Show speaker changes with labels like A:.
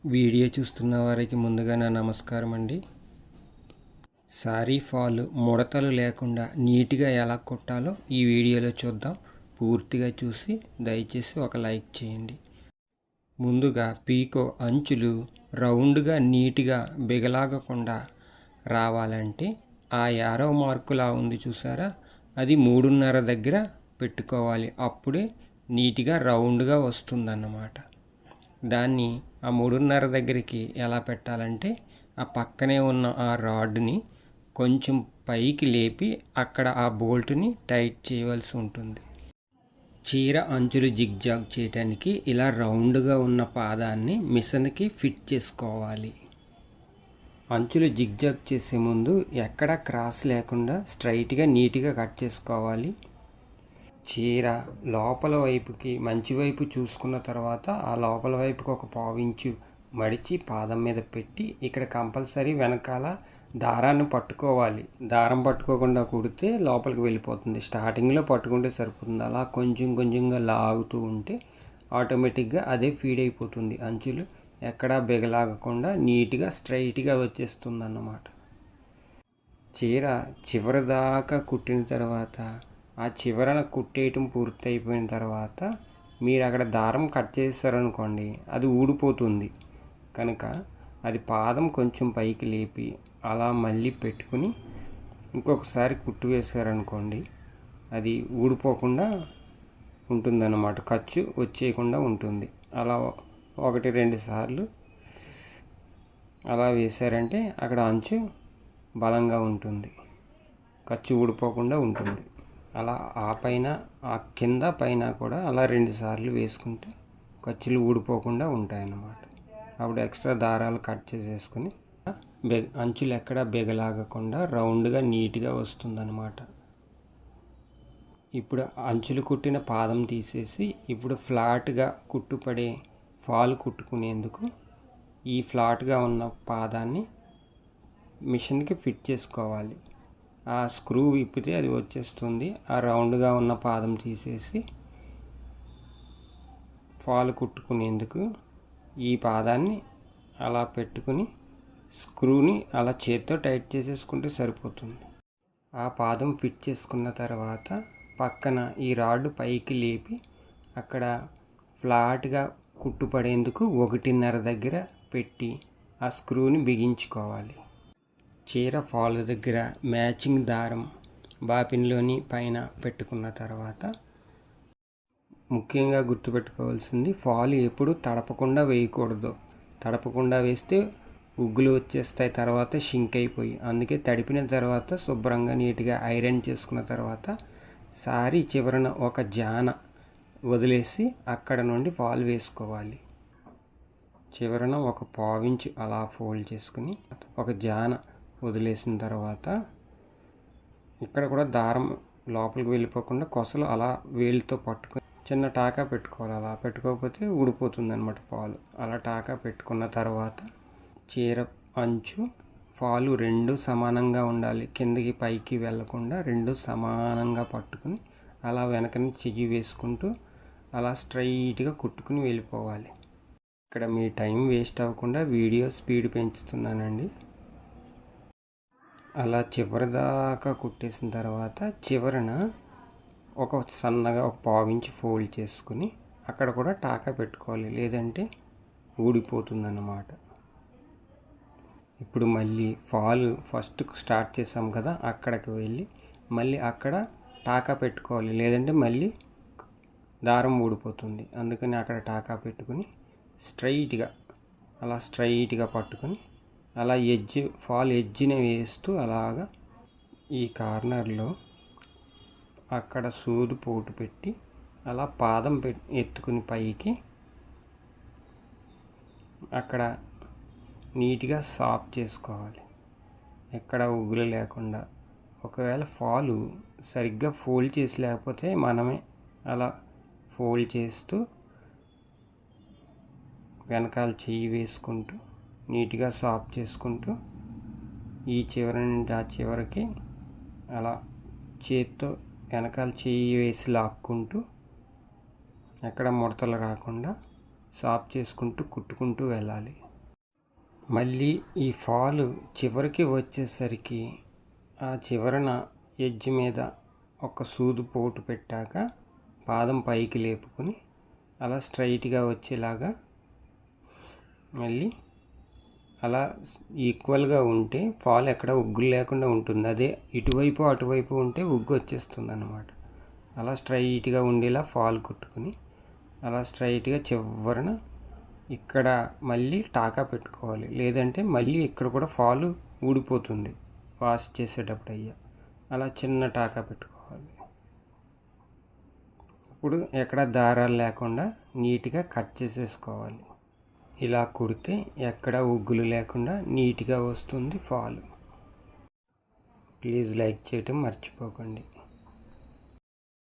A: Video చూస్తున్న వారికి ముందుగా నా నమస్కారం అండి. సారీ ఫాల్ ముడతలు లేకుండా నీట్గా ఎలా కుట్టాలో ఈ వీడియోలో చూద్దాం. పూర్తిగా చూసి దయచేసి ఒక లైక్ చేయండి. ముందుగా పీకో అంచులు రౌండ్గా నీట్గా బిగలాగకుండా రావాలంటే ఆ యారో మార్కులా ఉంది చూసారా, అది 3.5 దగ్గర పెట్టుకోవాలి. అప్పుడే నీట్గా రౌండ్గా వస్తుందన్నమాట. దాన్ని ఆ 3.5 దగ్గరికి ఎలా పెట్టాలంటే ఆ పక్కనే ఉన్న ఆ రాడ్ని కొంచెం పైకి లేపి అక్కడ ఆ బోల్ట్ని టైట్ చేయవలసి ఉంటుంది. చీర అంచులు జిగ్జాగ్ చేయడానికి ఇలా రౌండ్గా ఉన్న పాదాన్ని మిషన్కి ఫిట్ చేసుకోవాలి. అంచులు జిగ్జాగ్ చేసే ముందు ఎక్కడ క్రాస్ లేకుండా స్ట్రైట్గా నీట్గా కట్ చేసుకోవాలి. చీర లోపల వైపుకి మంచి వైపు చూసుకున్న తర్వాత ఆ లోపల వైపుకి ఒక 1/4 ఇంచు మడిచి పాదం మీద పెట్టి ఇక్కడ కంపల్సరీ వెనకాల దారాన్ని పట్టుకోవాలి. దారం పట్టుకోకుండా కుడితే లోపలికి వెళ్ళిపోతుంది. స్టార్టింగ్లో పట్టుకుంటే సరిపోతుంది. అలా కొంచెం కొంచెంగా లాగుతూ ఉంటే ఆటోమేటిక్గా అదే ఫీడ్ అయిపోతుంది. అంచులు ఎక్కడా బిగలాగకుండా నీట్గా స్ట్రైట్గా వచ్చేస్తుంది అన్నమాట. చీర చివరి దాకా కుట్టిన తర్వాత ఆ చివరన కుట్టేయటం పూర్తి అయిపోయిన తర్వాత మీరు అక్కడ దారం కట్ చేస్తారనుకోండి, అది ఊడిపోతుంది. కనుక అది పాదం కొంచెం పైకి లేపి అలా మళ్ళీ పెట్టుకుని ఇంకొకసారి కుట్టు వేసారనుకోండి, అది ఊడిపోకుండా ఉంటుందన్నమాట. ఖర్చు వచ్చేయకుండా ఉంటుంది. అలా 1-2 సార్లు అలా వేశారంటే అక్కడ అంచు బలంగా ఉంటుంది, ఖర్చు ఊడిపోకుండా ఉంటుంది. అలా ఆ పైన ఆ కింద పైన కూడా అలా 2 సార్లు వేసుకుంటే ఖర్చులు ఊడిపోకుండా ఉంటాయన్నమాట. అప్పుడు ఎక్స్ట్రా దారాలు కట్ చేసేసుకుని అంచులు ఎక్కడ బిగలాగకుండా రౌండ్గా నీట్గా వస్తుందన్నమాట. ఇప్పుడు అంచులు కుట్టిన పాదం తీసేసి ఇప్పుడు ఫ్లాట్గా కుట్టుపడే ఫాల్ కుట్టుకునేందుకు ఈ ఫ్లాట్గా ఉన్న పాదాన్ని మిషన్కి ఫిట్ చేసుకోవాలి. ఆ స్క్రూ విప్పితే అది వచ్చేస్తుంది. ఆ రౌండ్గా ఉన్న పాదం తీసేసి ఫాల్ కుట్టుకునేందుకు ఈ పాదాన్ని అలా పెట్టుకుని స్క్రూని అలా చేత్తో టైట్ చేసేసుకుంటే సరిపోతుంది. ఆ పాదం ఫిట్ చేసుకున్న తర్వాత పక్కన ఈ రాడ్ పైకి లేపి అక్కడ ఫ్లాట్గా కుట్టుపడేందుకు 1.5 దగ్గర పెట్టి ఆ స్క్రూని బిగించుకోవాలి. చీర ఫాల్ దగ్గర మ్యాచింగ్ దారం బాపిన్లోని పైన పెట్టుకున్న తర్వాత ముఖ్యంగా గుర్తుపెట్టుకోవాల్సింది, ఫాల్ ఎప్పుడు తడపకుండా వేయకూడదు. తడపకుండా వేస్తే ఉగ్గులు వచ్చేస్తాయి తర్వాత షింక్ అయిపోయి. అందుకే తడిపిన తర్వాత శుభ్రంగా నీట్గా ఐరన్ చేసుకున్న తర్వాత సారీ చివరన ఒక జాన వదిలేసి అక్కడ నుండి ఫాల్ వేసుకోవాలి. చివరన ఒక 1/4 ఇంచు అలా ఫోల్డ్ చేసుకుని ఒక జాన వదిలేసిన తర్వాత ఇక్కడ కూడా దారం లోపలికి వెళ్ళిపోకుండా కొసలు అలా వేలితో పట్టుకొని చిన్న టాకా పెట్టుకోవాలి. అలా పెట్టుకోకపోతే ఊడిపోతుంది అన్నమాట ఫాల్. అలా టాకా పెట్టుకున్న తర్వాత చీర అంచు ఫాలు 2 సమానంగా ఉండాలి. కిందకి పైకి వెళ్ళకుండా 2 సమానంగా పట్టుకుని అలా వెనకని చెయ్యి వేసుకుంటూ అలా స్ట్రైట్గా కుట్టుకుని వెళ్ళిపోవాలి. ఇక్కడ మీ టైం వేస్ట్ అవ్వకుండా వీడియో స్పీడ్ పెంచుతున్నానండి. అలా చివరి దాకా కుట్టేసిన తర్వాత చివరన ఒక సన్నగా ఒక 1/4 ఇంచు ఫోల్డ్ చేసుకుని అక్కడ కూడా టాకా పెట్టుకోవాలి, లేదంటే ఊడిపోతుందన్నమాట. ఇప్పుడు మళ్ళీ ఫాల్ ఫస్ట్ స్టార్ట్ చేసాం కదా, అక్కడికి వెళ్ళి మళ్ళీ అక్కడ టాకా పెట్టుకోవాలి, లేదంటే మళ్ళీ దారం ఊడిపోతుంది. అందుకని అక్కడ టాకా పెట్టుకుని స్ట్రైట్గా పట్టుకొని అలా ఫాల్ ఎడ్జ్ని వేస్తూ అలాగా ఈ కార్నర్లో అక్కడ సూది పోటు పెట్టి అలా పాదం ఎత్తుకుని పైకి అక్కడ నీట్గా సాఫ్ చేసుకోవాలి, ఎక్కడ ఉగ్గులు లేకుండా. ఒకవేళ ఫాలు సరిగ్గా ఫోల్డ్ చేసి లేకపోతే మనమే అలా ఫోల్డ్ చేస్తూ వెనకాల చెయ్యి వేసుకుంటూ నీట్గా సాఫ్ చేసుకుంటూ ఈ చివరి నుండి ఆ చివరికి అలా చేత్తో వెనకాల చెయ్యి వేసి లాక్కుంటూ ఎక్కడ ముడతలు రాకుండా సాఫ్ చేసుకుంటూ కుట్టుకుంటూ వెళ్ళాలి. మళ్ళీ ఈ ఫాలు చివరికి వచ్చేసరికి ఆ చివరన ఎడ్జ్ మీద ఒక సూదు పోటు పెట్టాక పాదం పైకి లేపుకొని అలా స్ట్రైట్గా వచ్చేలాగా మళ్ళీ అలా ఈక్వల్గా ఉంటే ఫాల్ ఎక్కడ ఉగ్గులు లేకుండా ఉంటుంది. అదే ఇటువైపు అటువైపు ఉంటే ఉగ్గు వచ్చేస్తుంది అన్నమాట. అలా స్ట్రైట్గా ఉండేలా ఫాల్ కుట్టుకుని అలా స్ట్రైట్గా చివరన ఇక్కడ మళ్ళీ టాకా పెట్టుకోవాలి. లేదంటే మళ్ళీ ఇక్కడ కూడా ఫాలు ఊడిపోతుంది వాష్ చేసేటప్పుడు అలా చిన్న టాకా పెట్టుకోవాలి. ఇప్పుడు ఎక్కడ దారాలు లేకుండా నీట్గా కట్ చేసేసుకోవాలి. ఇలా కుడితే ఎక్కడ ఉగ్గులు లేకుండా నీట్గా వస్తుంది ఫాలు. ప్లీజ్ లైక్ చేయటం మర్చిపోకండి.